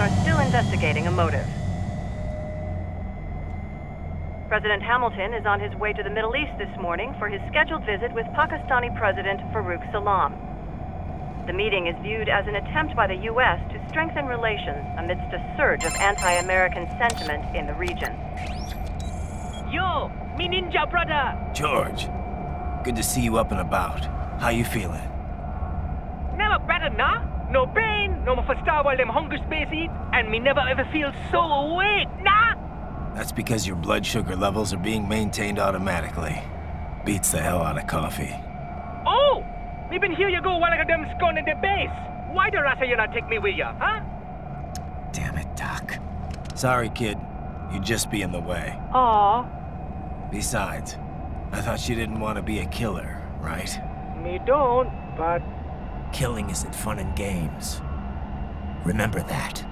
are still investigating a motive. President Hamilton is on his way to the Middle East this morning for his scheduled visit with Pakistani President Farouk Salam. The meeting is viewed as an attempt by the U.S. to strengthen relations amidst a surge of anti-American sentiment in the region. Yo, me ninja brother! George, good to see you up and about. How you feeling? Never better, nah? No pain, no more for star while them hunger space eat, and me never ever feel so awake, nah? That's because your blood sugar levels are being maintained automatically. Beats the hell out of coffee. Oh! Me been here you go while I got them scone in the base. Why the rasta you not take me with ya, huh? Damn it, Doc. Sorry, kid. You'd just be in the way. Aw. Besides, I thought you didn't want to be a killer, right? Me don't, but... Killing isn't fun and games. Remember that.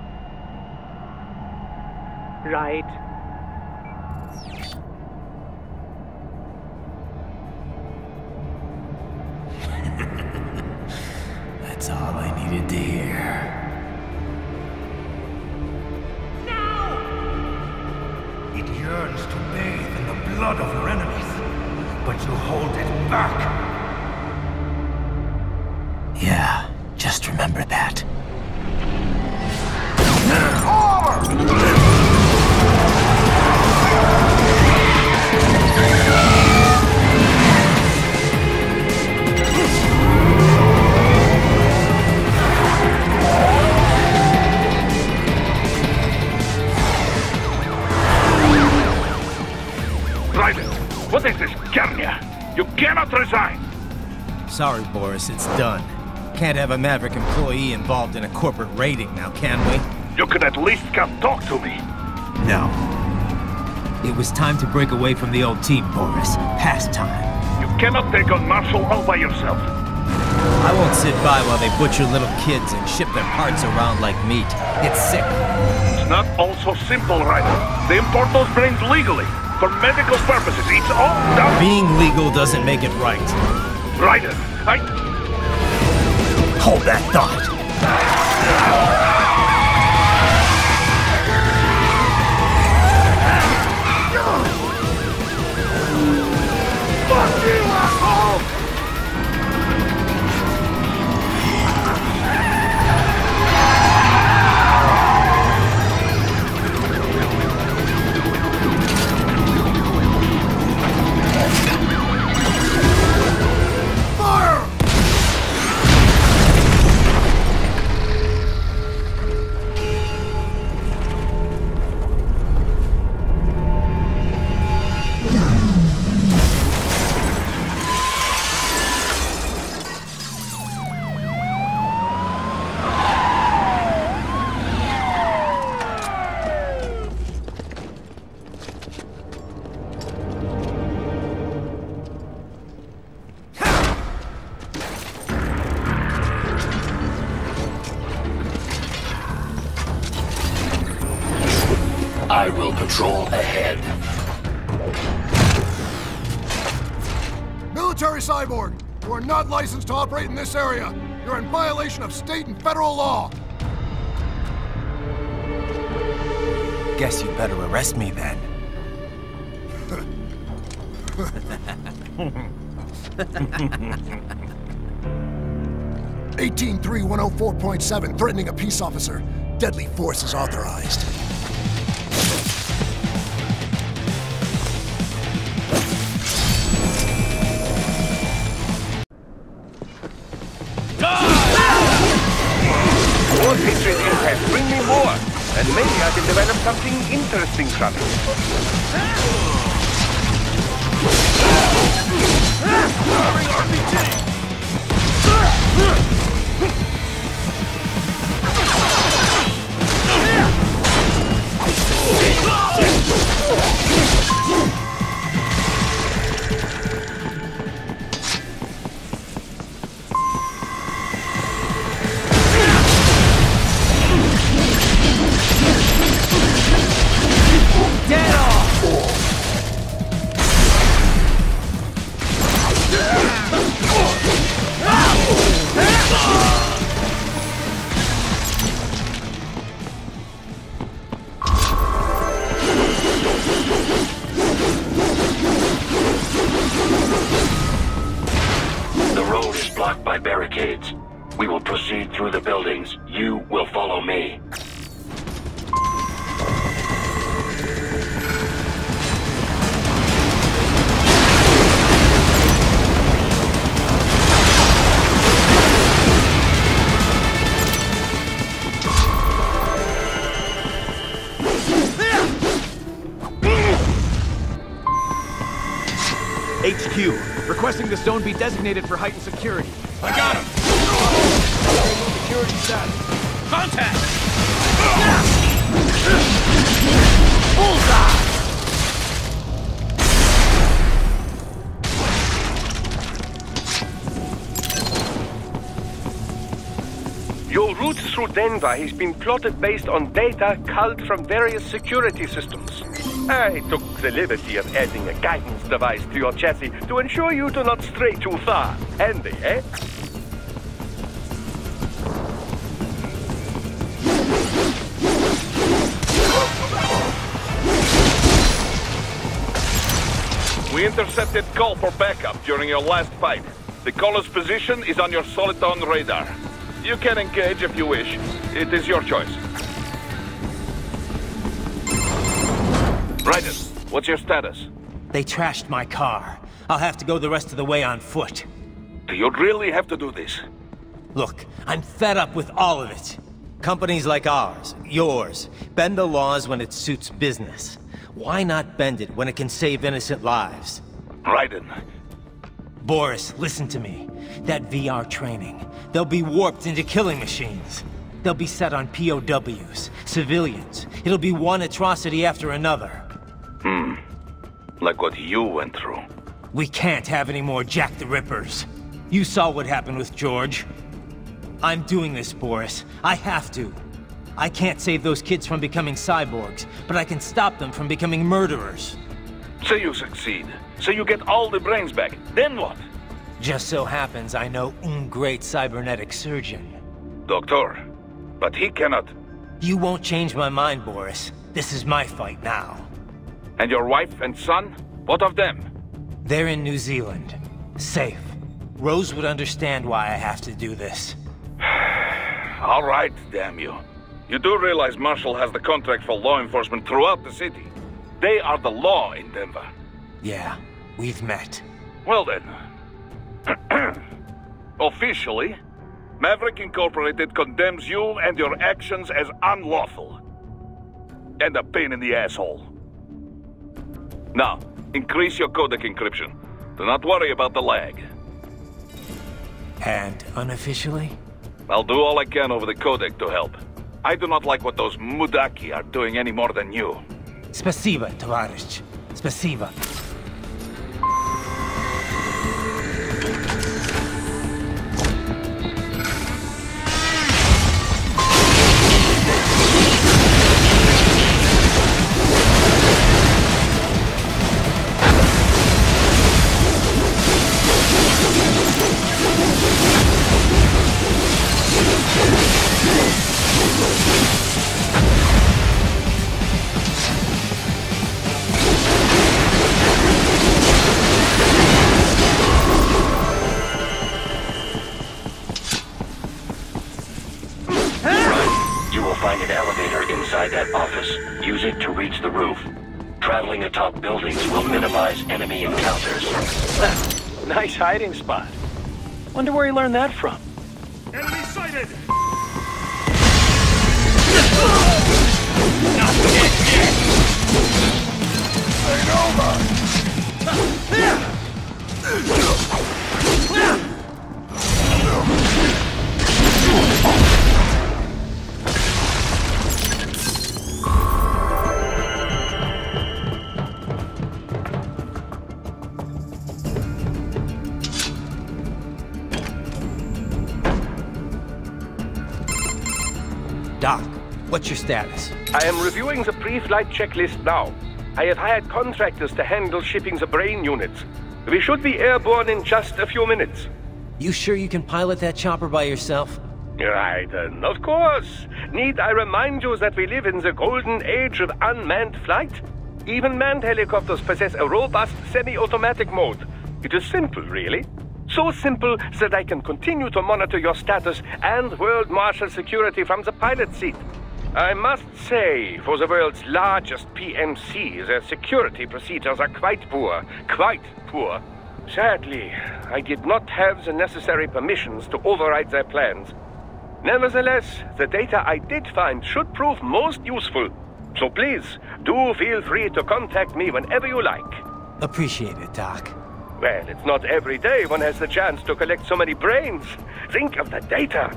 Right. That's all I needed to hear. No! It yearns to bathe in the blood of your enemies, but you hold it back. Yeah, just remember that. What is this, Kenya? You cannot resign! Sorry, Boris, it's done. Can't have a Maverick employee involved in a corporate raiding now, can we? You could at least come talk to me. No. It was time to break away from the old team, Boris. Past time. You cannot take on Marshall all by yourself. I won't sit by while they butcher little kids and ship their parts around like meat. It's sick. It's not all so simple, Ryder. They import those brains legally. For medical purposes, it's all done. Being legal doesn't make it right. Ryder, Hold that thought. Fuck you, asshole! I will patrol ahead. Military cyborg! You are not licensed to operate in this area. You're in violation of state and federal law. Guess you better arrest me then. 183104.7, threatening a peace officer. Deadly force is authorized. More Patriot impact, bring me more! And maybe I can develop something interesting from it. buildings, you will follow me. HQ, requesting the zone be designated for heightened security. I got him! Security status. Contact! Bullseye! Your route through Denver has been plotted based on data culled from various security systems. I took the liberty of adding a guidance device to your chassis to ensure you do not stray too far. Handy, eh? We intercepted call for backup during your last fight. The caller's position is on your Soliton radar. You can engage if you wish. It is your choice. Raiden, what's your status? They trashed my car. I'll have to go the rest of the way on foot. Do you really have to do this? Look, I'm fed up with all of it. Companies like ours, yours, bend the laws when it suits business. Why not bend it when it can save innocent lives? Raiden. Boris, listen to me. That VR training, they'll be warped into killing machines. They'll be set on POWs, civilians. It'll be one atrocity after another. Like what you went through. We can't have any more Jack the Rippers. You saw what happened with George. I'm doing this, Boris. I have to. I can't save those kids from becoming cyborgs, but I can stop them from becoming murderers. Say you succeed. Say you get all the brains back. Then what? Just so happens I know un great cybernetic surgeon. Doctor. But he cannot. You won't change my mind, Boris. This is my fight now. And your wife and son? What of them? They're in New Zealand. Safe. Rose would understand why I have to do this. All right, damn you. You do realize Marshall has the contract for law enforcement throughout the city. They are the law in Denver. Yeah, we've met. Well then. Officially, Maverick Incorporated condemns you and your actions as unlawful. And a pain in the asshole. Now, increase your codec encryption. Do not worry about the lag. And unofficially? I'll do all I can over the codec to help. I do not like what those Mudaki are doing any more than you. Spasiba, товарищ. Spasiba. Use it to reach the roof. Traveling atop buildings will minimize enemy encounters. Nice hiding spot. Wonder where he learned that from. Enemy sighted! Not dead yet! Ain't over! Doc, what's your status? I am reviewing the pre-flight checklist now. I have hired contractors to handle shipping the brain units. We should be airborne in just a few minutes. You sure you can pilot that chopper by yourself? Right, of course. Need I remind you that we live in the golden age of unmanned flight? Even manned helicopters possess a robust semi-automatic mode. It is simple, really. So simple that I can continue to monitor your status and world marshal security from the pilot seat. I must say, for the world's largest PMC, their security procedures are quite poor. Quite poor. Sadly, I did not have the necessary permissions to override their plans. Nevertheless, the data I did find should prove most useful. So please, do feel free to contact me whenever you like. Appreciate it, Doc. Well, it's not every day one has the chance to collect so many brains. Think of the data,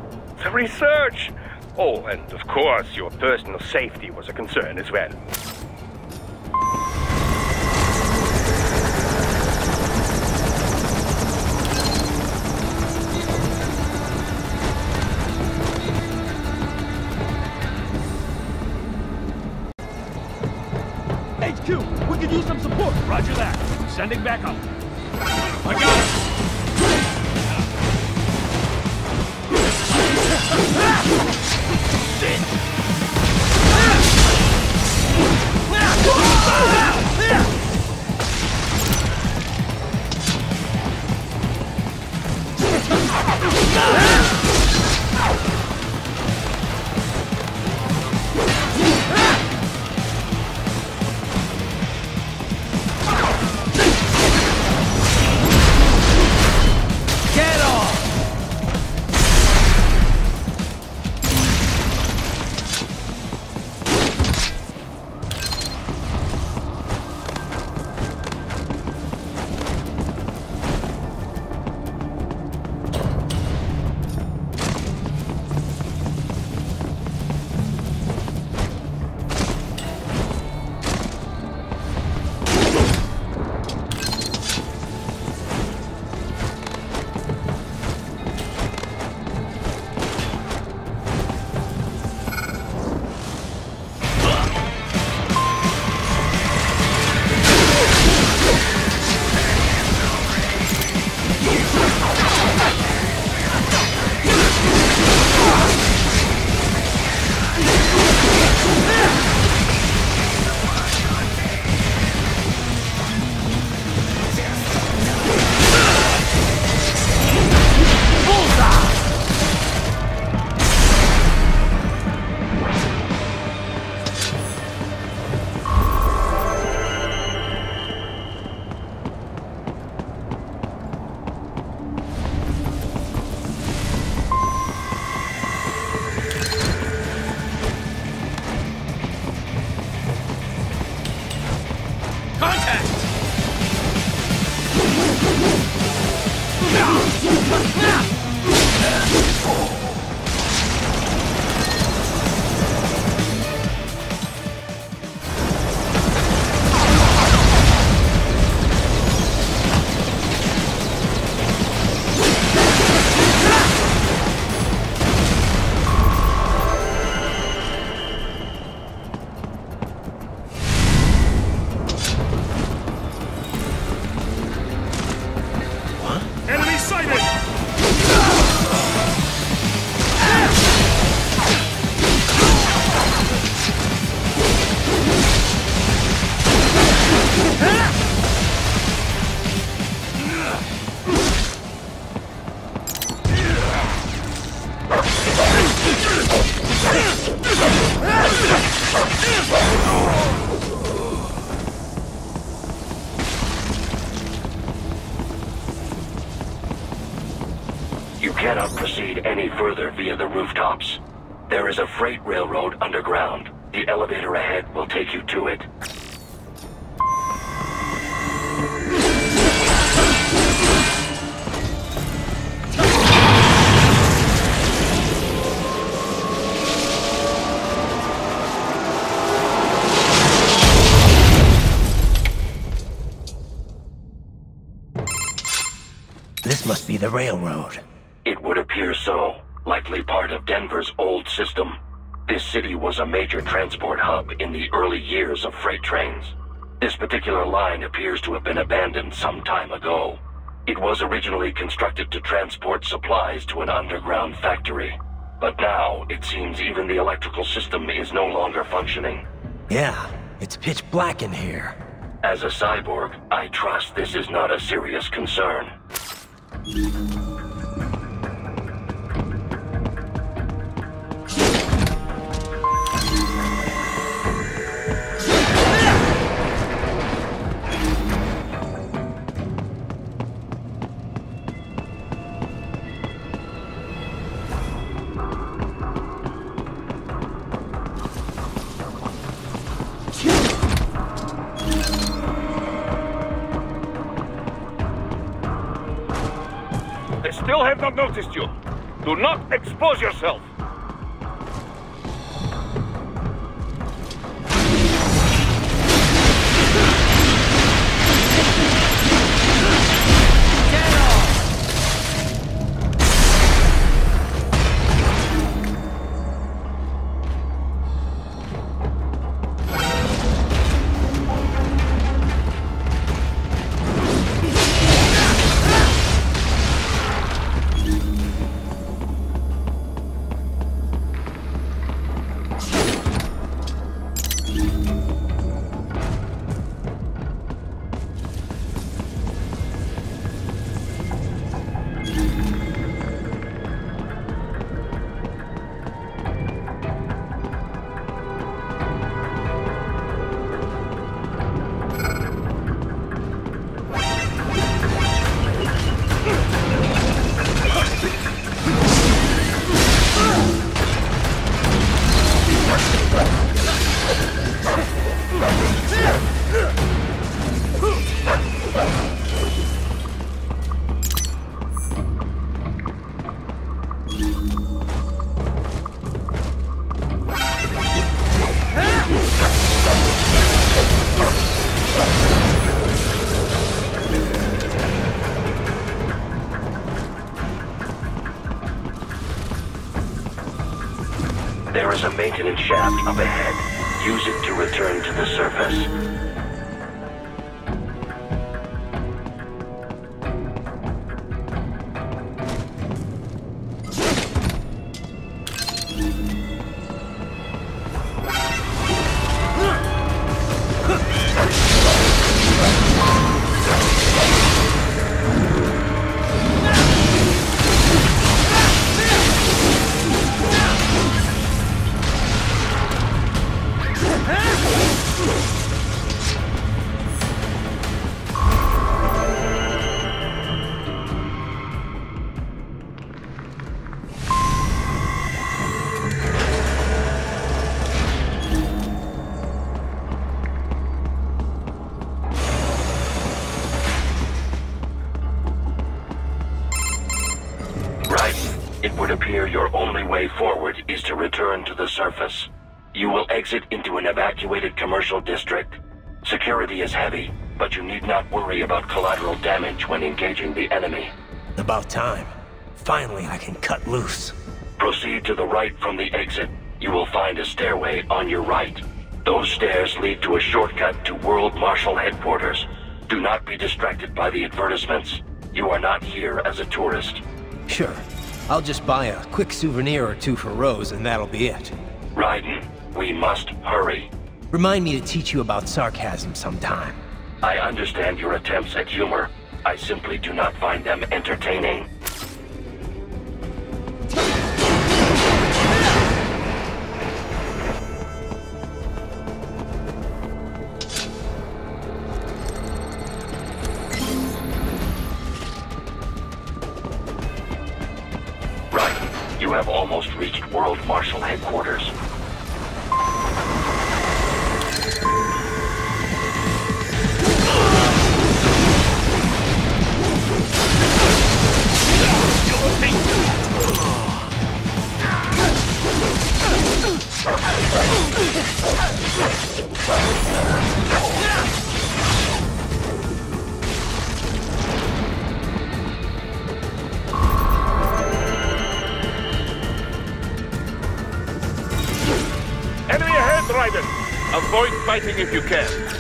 the research. Oh, and of course, your personal safety was a concern as well. HQ, we could use some support. Roger that. Sending back up. I got it. You cannot proceed any further via the rooftops. There is a freight railroad underground. The elevator ahead will take you to it. This must be the railroad. It would appear so. Likely part of Denver's old system. This city was a major transport hub in the early years of freight trains. This particular line appears to have been abandoned some time ago. It was originally constructed to transport supplies to an underground factory. But now, it seems even the electrical system is no longer functioning. Yeah, it's pitch black in here. As a cyborg, I trust this is not a serious concern. Still have not noticed you. Do not expose yourself. There is a maintenance shaft up ahead. Use it to return to the surface. It would appear your only way forward is to return to the surface. You will exit into an evacuated commercial district. Security is heavy, but you need not worry about collateral damage when engaging the enemy. About time. Finally, I can cut loose. Proceed to the right from the exit. You will find a stairway on your right. Those stairs lead to a shortcut to World Marshal Headquarters. Do not be distracted by the advertisements. You are not here as a tourist. Sure. I'll just buy a quick souvenir or two for Rose, and that'll be it. Raiden, we must hurry. Remind me to teach you about sarcasm sometime. I understand your attempts at humor. I simply do not find them entertaining. You have almost reached World Marshal Headquarters. Enemy ahead, Raiden! Avoid fighting if you can.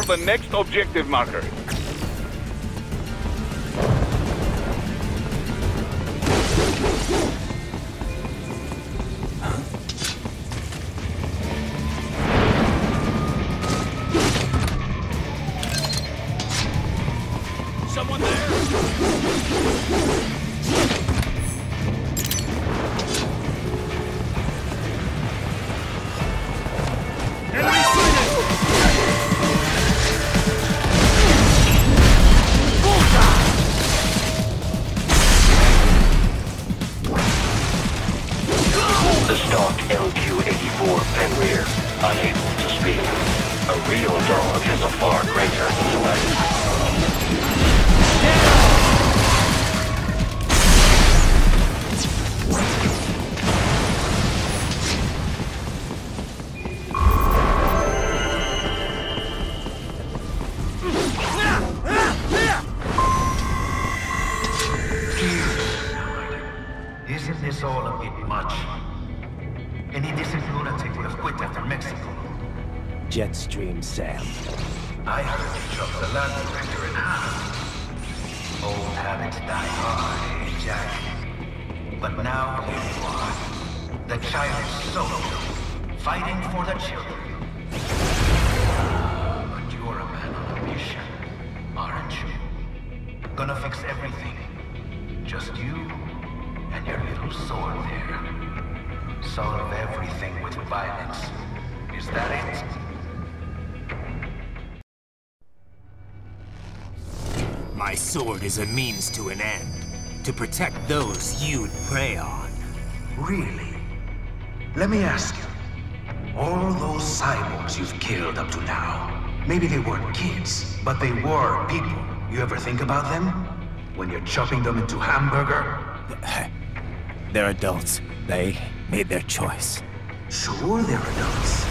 for the next objective marker. Someone there? Enemy sighted! The stock LQ-84 Fenrir, unable to speak. A real dog has a far greater intellect. Isn't this all a bit much? Any decent lunatic would have quit after Mexico. Jetstream, Sam. I heard they chopped the land director in half. Old habits die hard, eh, Jack? But now here you are. The child soldier, fighting for the children. But you're a man on a mission, aren't you? Gonna fix everything. Just you and your little sword there. Solve everything with violence. Is that it? My sword is a means to an end. To protect those you'd prey on. Really? Let me ask you. All those cyborgs you've killed up to now, maybe they weren't kids, but they were people. You ever think about them? When you're chopping them into hamburger? They're adults. They made their choice. Sure they're adults.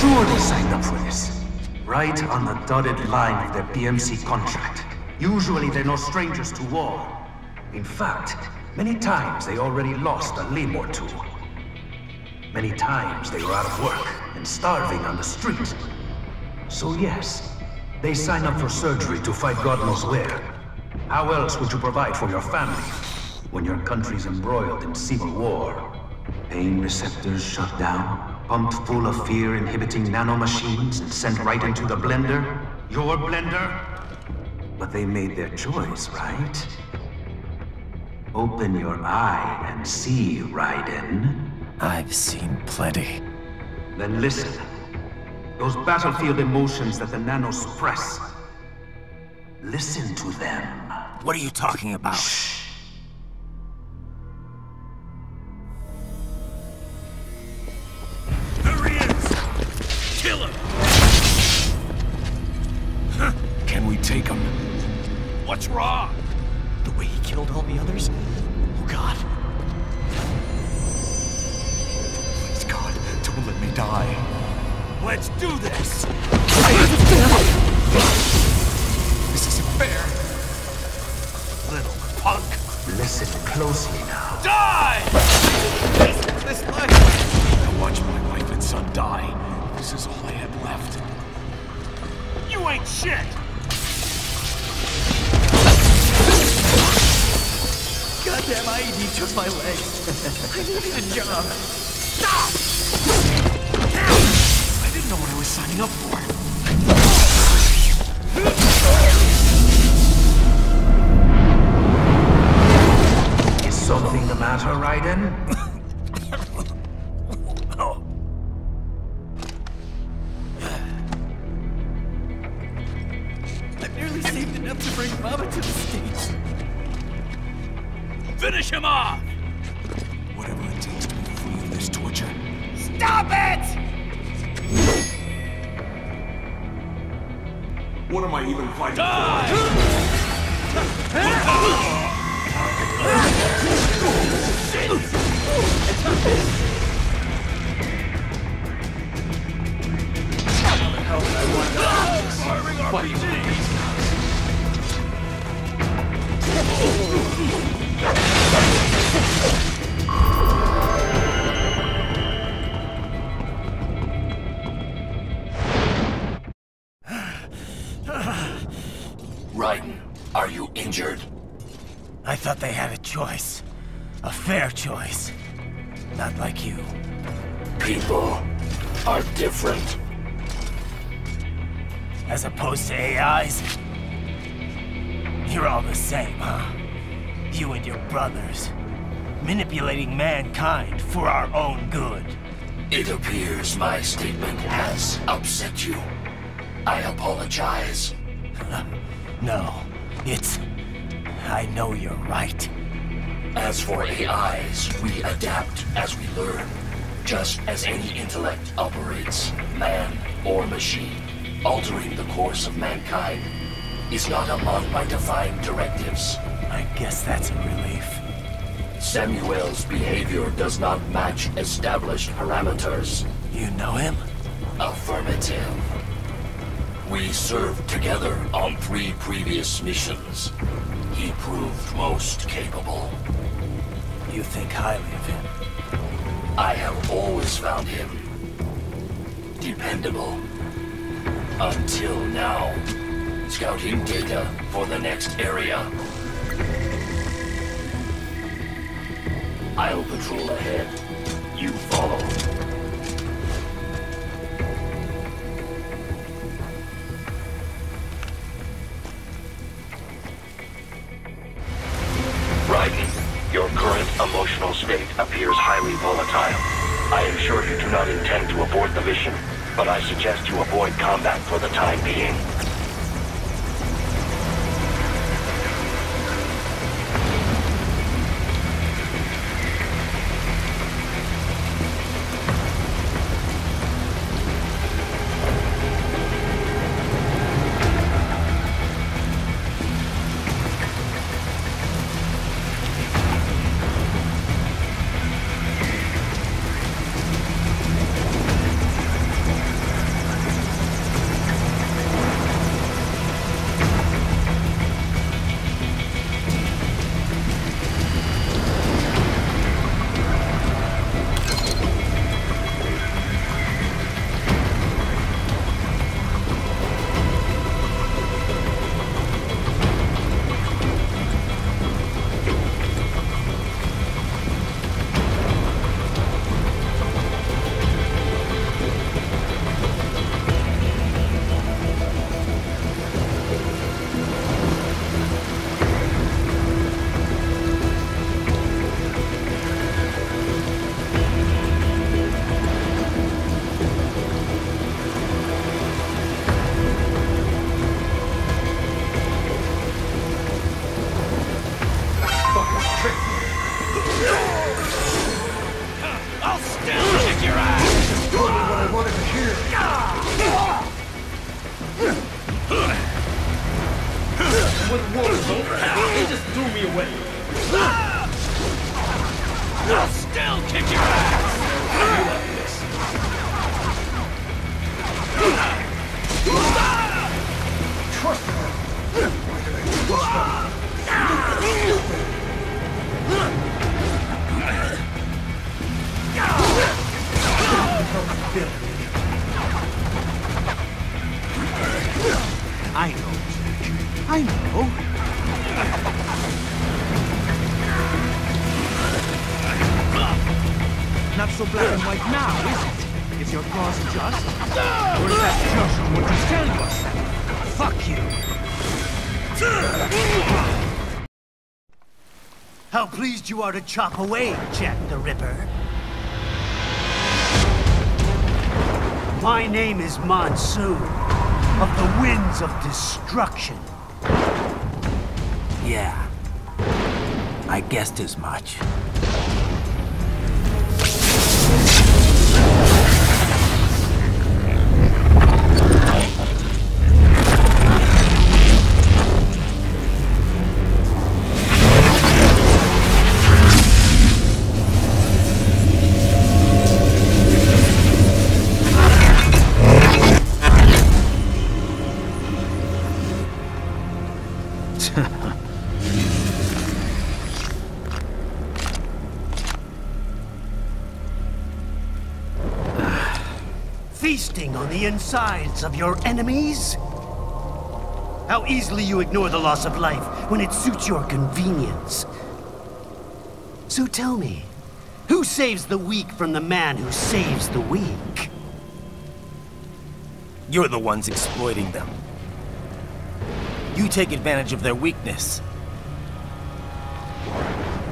Sure they signed up for this. Right on the dotted line of their BMC contract. Usually they're no strangers to war. In fact, many times they already lost a limb or two. Many times they were out of work and starving on the street. So yes, they sign up for surgery to fight God knows where. How else would you provide for your family when your country's embroiled in civil war? Pain receptors shut down, pumped full of fear-inhibiting nanomachines and sent right into the blender? Your blender? But they made their choice, right? Open your eye and see, Raiden. I've seen plenty. Then listen. Those battlefield emotions that the nanos suppress. Listen to them. What are you talking about? Shh. There he is! Kill him! Huh. Can we take him? What's wrong? The way he killed all the others? Oh God. Please God, don't let me die. Let's do this! This isn't fair. Little punk. Listen closely now. Die! This life. I watched my wife and son die. This is all I had left. You ain't shit! Goddamn IED took my legs. I needed a job. Stop! I didn't know what I was signing up for. Is something the matter, Raiden? I've nearly saved enough to bring Mama to the States. Finish him off! Whatever it takes to be free of this torture. Stop it! What am I even fighting injured. I thought they had a choice. A fair choice. Not like you. People are different. As opposed to AIs? You're all the same, huh? You and your brothers. Manipulating mankind for our own good. It appears my statement has upset you. I apologize. No, it's... I know you're right. As for AIs, we adapt as we learn. Just as any intellect operates, man or machine. Altering the course of mankind is not among my defined directives. I guess that's a relief. Samuel's behavior does not match established parameters. You know him? Affirmative. We served together on 3 previous missions. He proved most capable. You think highly of him? I have always found him dependable. Until now. Scouting data for the next area. I'll patrol ahead. You follow. Raiden, your current emotional state appears highly volatile. I am sure you do not intend to abort the mission, but I suggest you avoid combat for the time being. I know, Jack. I know. Not so black and white now, is it? Is your cause just? Or is that just what you tell yourself? Fuck you. How pleased you are to chop away, Jack the Ripper. My name is Monsoon, of the winds of destruction. Yeah, I guessed as much. Feasting on the insides of your enemies? How easily you ignore the loss of life when it suits your convenience. So tell me, who saves the weak from the man who saves the weak? You're the ones exploiting them. You take advantage of their weakness.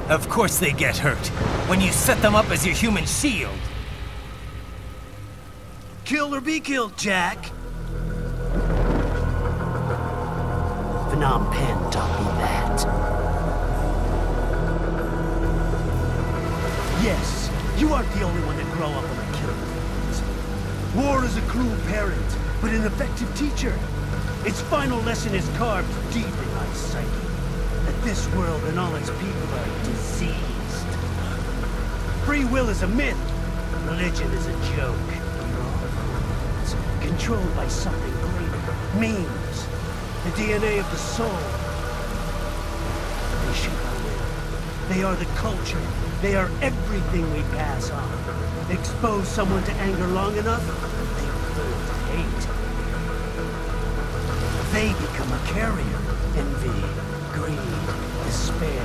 Of course they get hurt when you set them up as your human shield. Kill or be killed, Jack. Phnom Penh taught me that. Yes, you aren't the only one to grow up on the killing fields. War is a cruel parent, but an effective teacher. Its final lesson is carved deep in my psyche. That this world and all its people are diseased. Free will is a myth. Religion is a joke. We're all fools, controlled by something greater. Memes. The DNA of the soul. They shape our will. They are the culture. They are everything we pass on. Expose someone to anger long enough, they learn to hate. They become a carrier. Envy, greed, despair,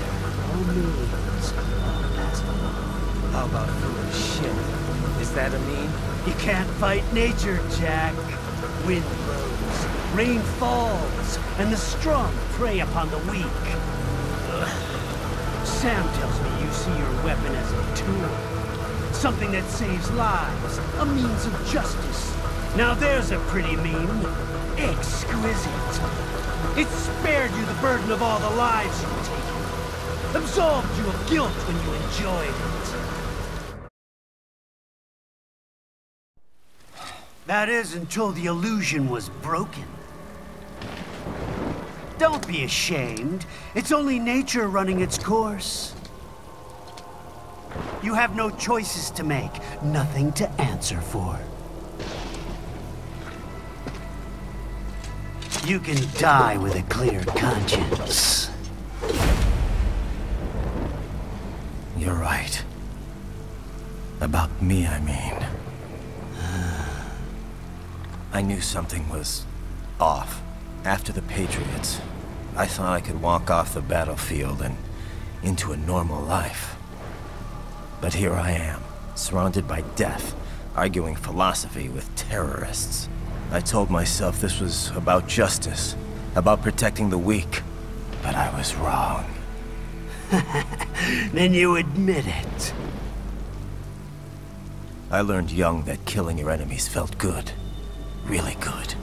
all means, all passed along. How about foolish shit? Is that a meme? You can't fight nature, Jack. Wind blows, rain falls, and the strong prey upon the weak. Sam tells me you see your weapon as a tool. Something that saves lives, a means of justice. Now there's a pretty meme. Exquisite. It spared you the burden of all the lives you've taken. Absolved you of guilt when you enjoyed it. That is until the illusion was broken. Don't be ashamed. It's only nature running its course. You have no choices to make, nothing to answer for. You can die with a clear conscience. You're right. About me, I mean. I knew something was off. After the Patriots, I thought I could walk off the battlefield and into a normal life. But here I am, surrounded by death, arguing philosophy with terrorists. I told myself this was about justice, about protecting the weak, but I was wrong. Then you admit it. I learned young that killing your enemies felt good. Really good.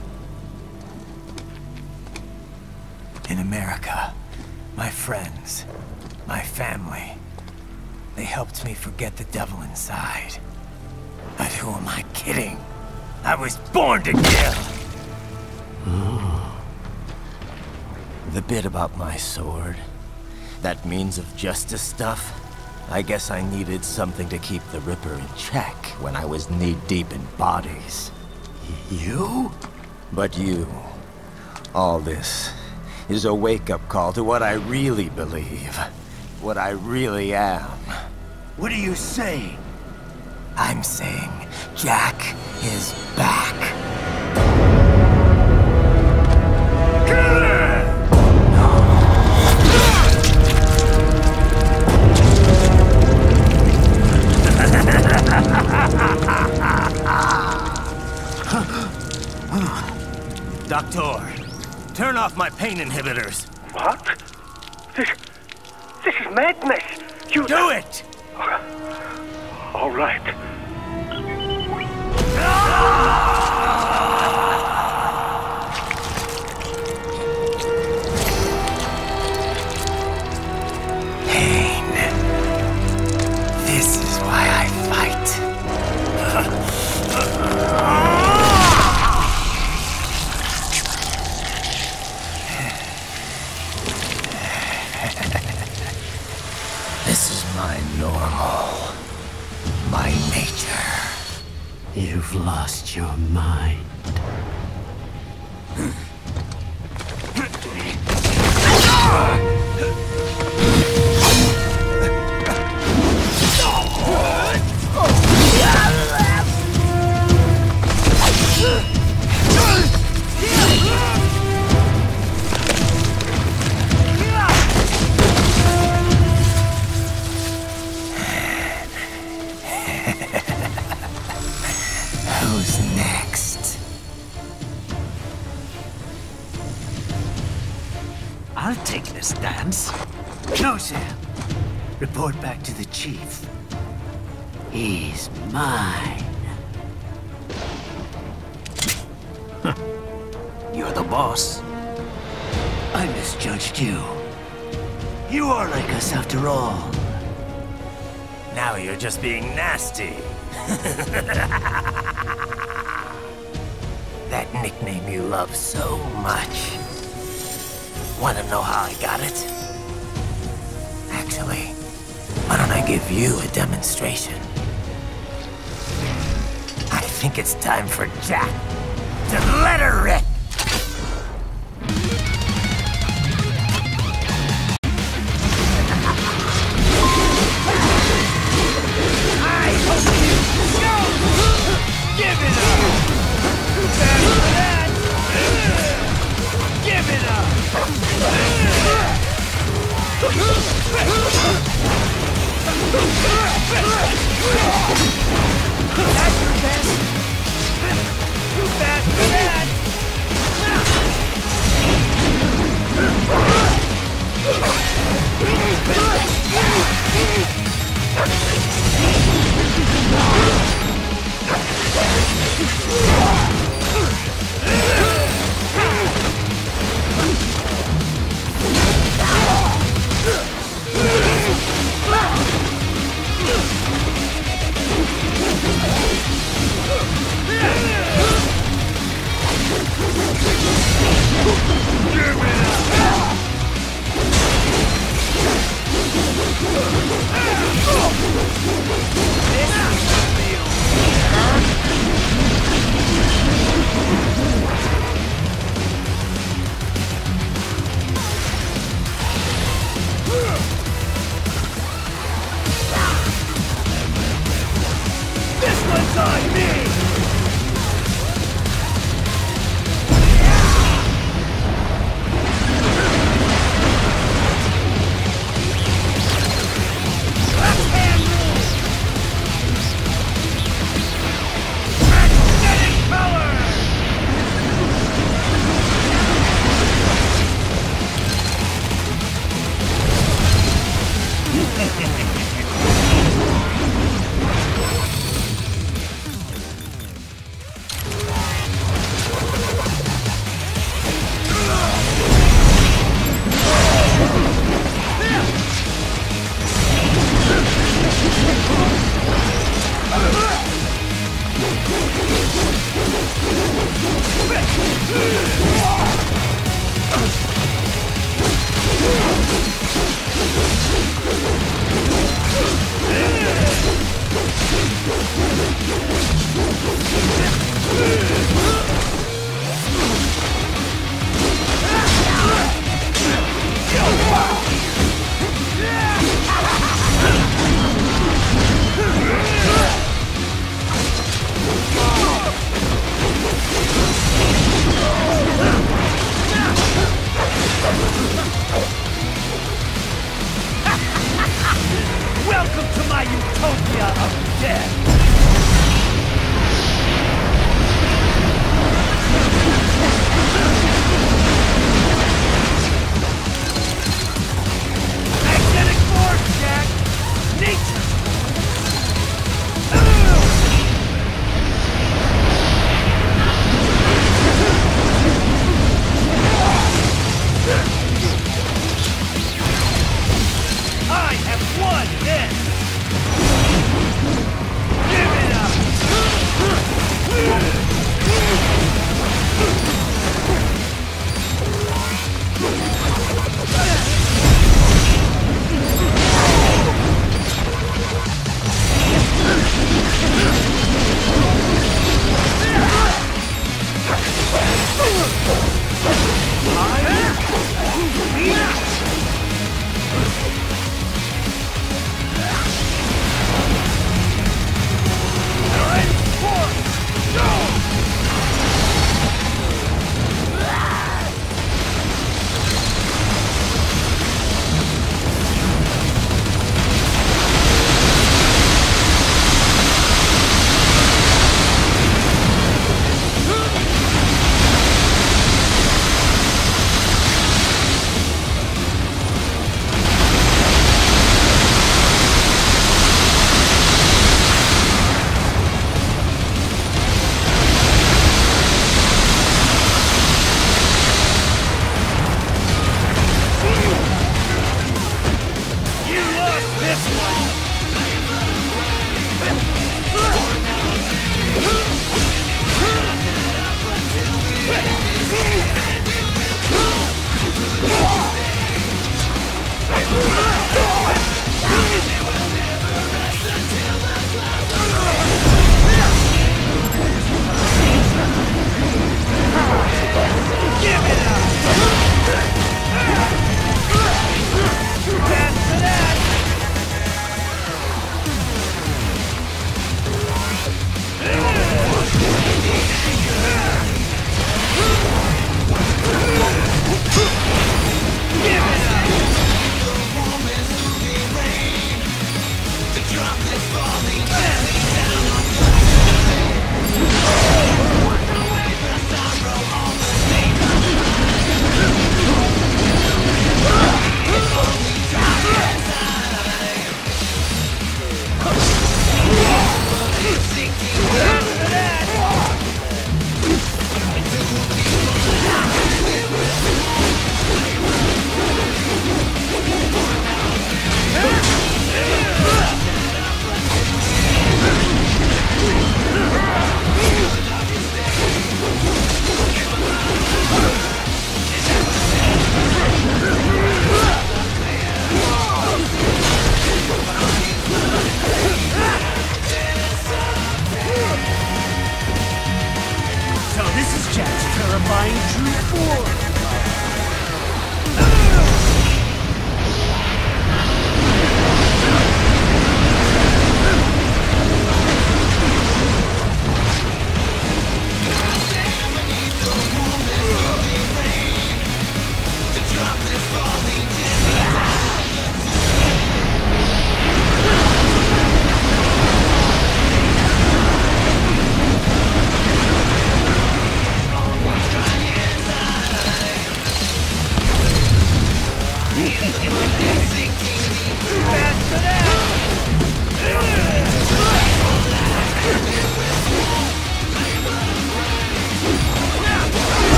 In America, my friends, my family, they helped me forget the devil inside. But who am I kidding? I was born to kill! The bit about my sword, that means of justice stuff, I guess I needed something to keep the Ripper in check when I was knee-deep in bodies. You? But you, all this, is a wake-up call to what I really believe. What I really am. What are you saying? I'm saying Jack is back. Kill it! Doctor, turn off my pain inhibitors. What? This is madness. You do it! All right. Pain. This is why I fight. This is my normal. My nature. You've lost your mind. No, Sam. Report back to the chief. He's mine. You're the boss. I misjudged you. You are like us after all. Now you're just being nasty. That nickname you love so much. Want to know how I got it? Actually, why don't I give you a demonstration? I think it's time for Jack to let her rip.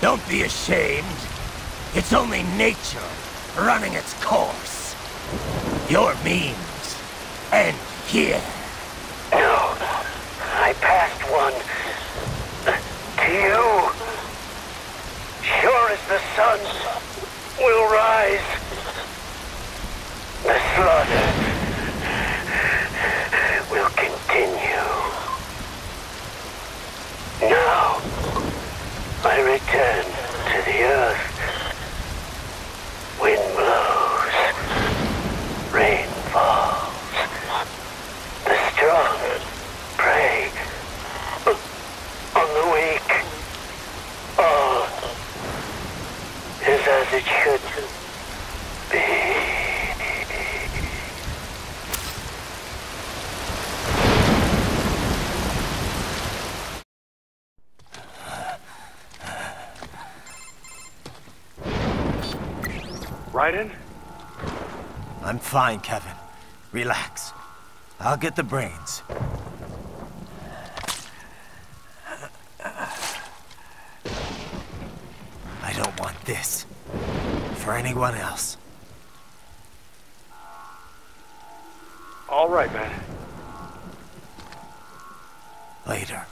Don't be ashamed. It's only nature running its course. Your means end here. No, I passed one. To you. Sure as the sun will rise. The slaughter will continue. Now, I return to the earth. Wind blows. Rain falls. The strong prey on the weak. All is as it should be. Raiden? I'm fine, Kevin. Relax. I'll get the brains. I don't want this for anyone else. All right, man. Later.